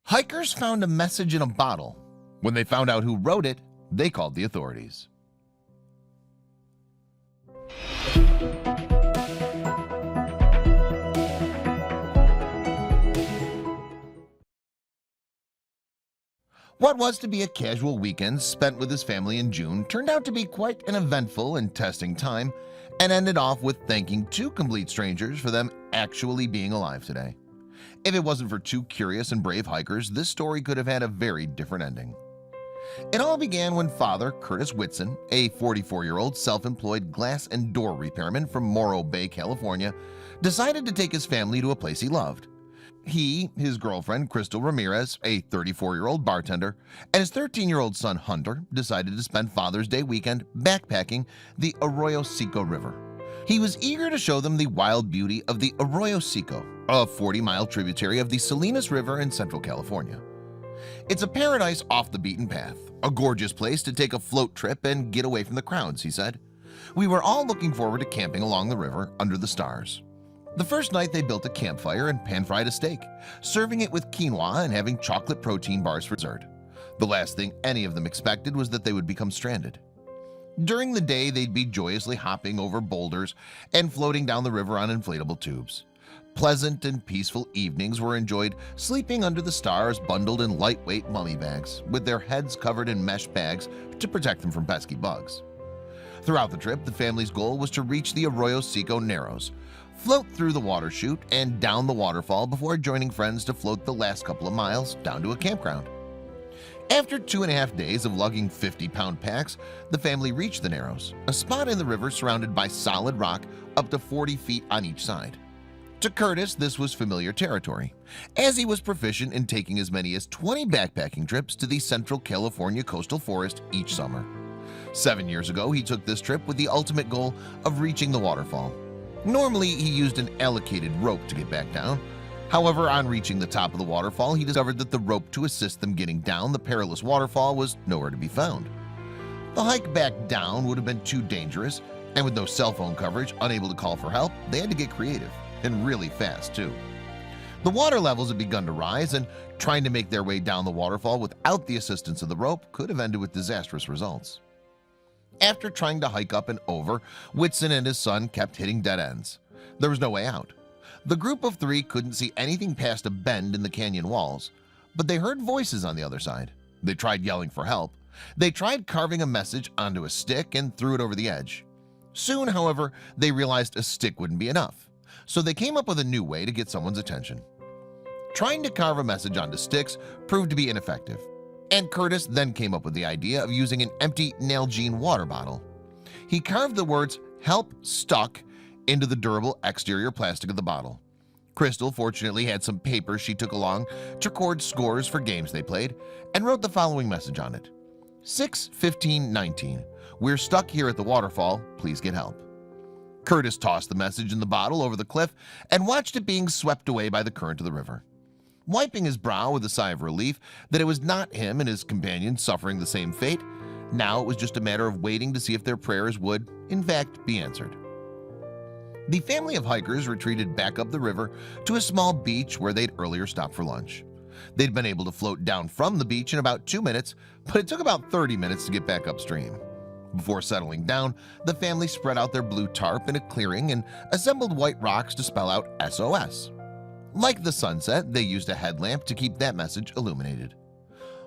Hikers found a message in a bottle. When they found out who wrote it, they called the authorities. What was to be a casual weekend spent with his family in June turned out to be quite an eventful and testing time, and ended off with thanking two complete strangers for them actually being alive today. If it wasn't for two curious and brave hikers, this story could have had a very different ending. It all began when Father Curtis Whitson, a 44-year-old self-employed glass and door repairman from Morro Bay, California, decided to take his family to a place he loved. He, his girlfriend Crystal Ramirez, a 34-year-old bartender, and his 13-year-old son Hunter decided to spend Father's Day weekend backpacking the Arroyo Seco River. He was eager to show them the wild beauty of the Arroyo Seco, a 40-mile tributary of the Salinas River in Central California. It's a paradise off the beaten path, a gorgeous place to take a float trip and get away from the crowds, he said. We were all looking forward to camping along the river under the stars. The first night they built a campfire and pan-fried a steak, serving it with quinoa and having chocolate protein bars for dessert. The last thing any of them expected was that they would become stranded. During the day, they'd be joyously hopping over boulders and floating down the river on inflatable tubes. Pleasant and peaceful evenings were enjoyed sleeping under the stars, bundled in lightweight mummy bags, with their heads covered in mesh bags to protect them from pesky bugs. Throughout the trip, the family's goal was to reach the Arroyo Seco Narrows, float through the water chute and down the waterfall before joining friends to float the last couple of miles down to a campground. After 2.5 days of lugging 50-pound packs, the family reached the Narrows, a spot in the river surrounded by solid rock up to 40 feet on each side. To Curtis, this was familiar territory, as he was proficient in taking as many as 20 backpacking trips to the Central California coastal forest each summer. 7 years ago, he took this trip with the ultimate goal of reaching the waterfall. Normally, he used an allocated rope to get back down. However, on reaching the top of the waterfall, he discovered that the rope to assist them getting down the perilous waterfall was nowhere to be found. The hike back down would have been too dangerous, and with no cell phone coverage, unable to call for help, they had to get creative, and really fast too. The water levels had begun to rise, and trying to make their way down the waterfall without the assistance of the rope could have ended with disastrous results. After trying to hike up and over, Whitson and his son kept hitting dead ends. There was no way out. The group of three couldn't see anything past a bend in the canyon walls, but they heard voices on the other side. They tried yelling for help. They tried carving a message onto a stick and threw it over the edge. Soon, however, they realized a stick wouldn't be enough, so they came up with a new way to get someone's attention. Trying to carve a message onto sticks proved to be ineffective, and Curtis then came up with the idea of using an empty Nalgene water bottle. He carved the words "Help" stuck into the durable exterior plastic of the bottle. Crystal fortunately had some paper she took along to record scores for games they played, and wrote the following message on it: 6-15-19. We're stuck here at the waterfall. Please get help. Curtis tossed the message in the bottle over the cliff and watched it being swept away by the current of the river. Wiping his brow with a sigh of relief that it was not him and his companion suffering the same fate, now it was just a matter of waiting to see if their prayers would, in fact, be answered. The family of hikers retreated back up the river to a small beach where they'd earlier stopped for lunch. They'd been able to float down from the beach in about 2 minutes, but it took about 30 minutes to get back upstream. Before settling down, the family spread out their blue tarp in a clearing and assembled white rocks to spell out SOS. Like the sunset, they used a headlamp to keep that message illuminated.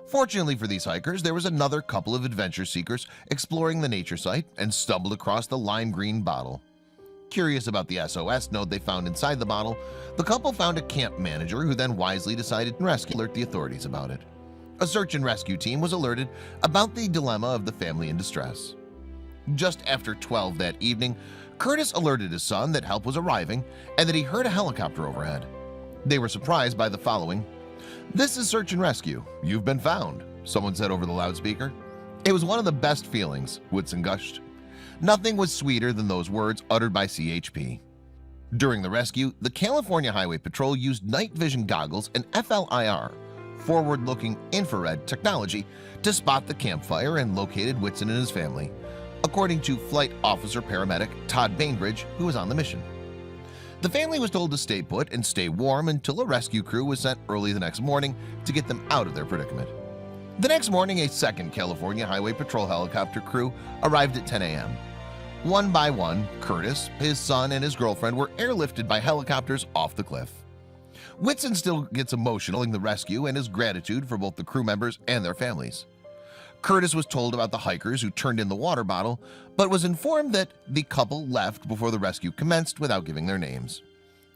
Fortunately for these hikers, there was another couple of adventure seekers exploring the nature site and stumbled across the lime green bottle. Curious about the SOS note they found inside the bottle, the couple found a camp manager who then wisely decided to alert the authorities about it. A search and rescue team was alerted about the dilemma of the family in distress. Just after 12 that evening, Curtis alerted his son that help was arriving and that he heard a helicopter overhead. They were surprised by the following: "This is search and rescue. You've been found," someone said over the loudspeaker. It was one of the best feelings, Whitson gushed. Nothing was sweeter than those words uttered by CHP. During the rescue, the California Highway Patrol used night vision goggles and FLIR, forward-looking infrared technology, to spot the campfire and located Whitson and his family, according to Flight Officer Paramedic Todd Bainbridge, who was on the mission. The family was told to stay put and stay warm until a rescue crew was sent early the next morning to get them out of their predicament. The next morning, a second California Highway Patrol helicopter crew arrived at 10 a.m. One by one, Curtis, his son, and his girlfriend were airlifted by helicopters off the cliff. Whitson still gets emotional in the rescue and his gratitude for both the crew members and their families. Curtis was told about the hikers who turned in the water bottle, but was informed that the couple left before the rescue commenced without giving their names.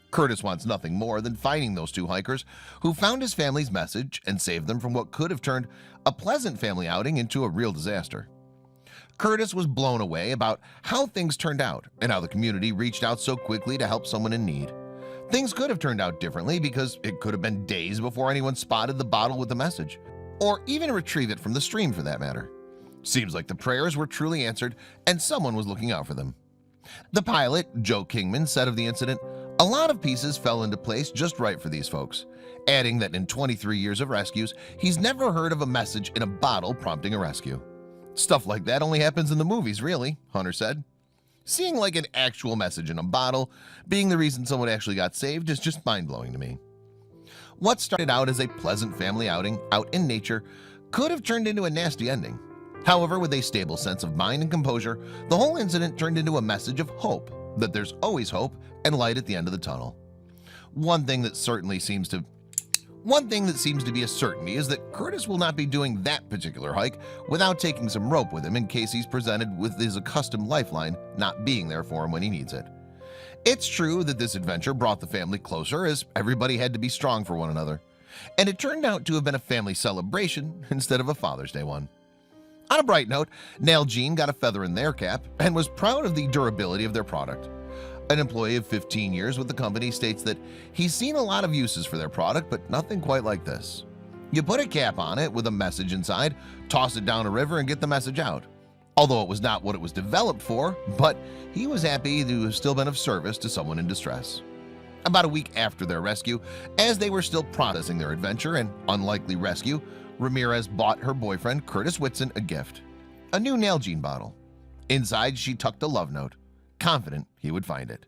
Curtis wants nothing more than finding those two hikers who found his family's message and saved them from what could have turned a pleasant family outing into a real disaster. Curtis was blown away about how things turned out and how the community reached out so quickly to help someone in need. Things could have turned out differently because it could have been days before anyone spotted the bottle with the message, or even retrieve it from the stream for that matter. Seems like the prayers were truly answered and someone was looking out for them. The pilot, Joe Kingman, said of the incident, "A lot of pieces fell into place just right for these folks," adding that in 23 years of rescues, he's never heard of a message in a bottle prompting a rescue. "Stuff like that only happens in the movies, really," Hunter said. Seeing like an actual message in a bottle being the reason someone actually got saved is just mind-blowing to me. What started out as a pleasant family outing out in nature could have turned into a nasty ending. However, with a stable sense of mind and composure, the whole incident turned into a message of hope, that there's always hope and light at the end of the tunnel. One thing that seems to be a certainty is that Curtis will not be doing that particular hike without taking some rope with him in case he's presented with his accustomed lifeline not being there for him when he needs it. It's true that this adventure brought the family closer as everybody had to be strong for one another, and it turned out to have been a family celebration instead of a Father's Day one. On a bright note, Nalgene got a feather in their cap and was proud of the durability of their product. An employee of 15 years with the company states that he's seen a lot of uses for their product, but nothing quite like this. You put a cap on it with a message inside, toss it down a river, and get the message out. Although it was not what it was developed for, but he was happy to have still been of service to someone in distress. About a week after their rescue, as they were still processing their adventure and unlikely rescue, Ramirez bought her boyfriend Curtis Whitson a gift, a new Nalgene bottle. Inside, she tucked a love note, confident he would find it.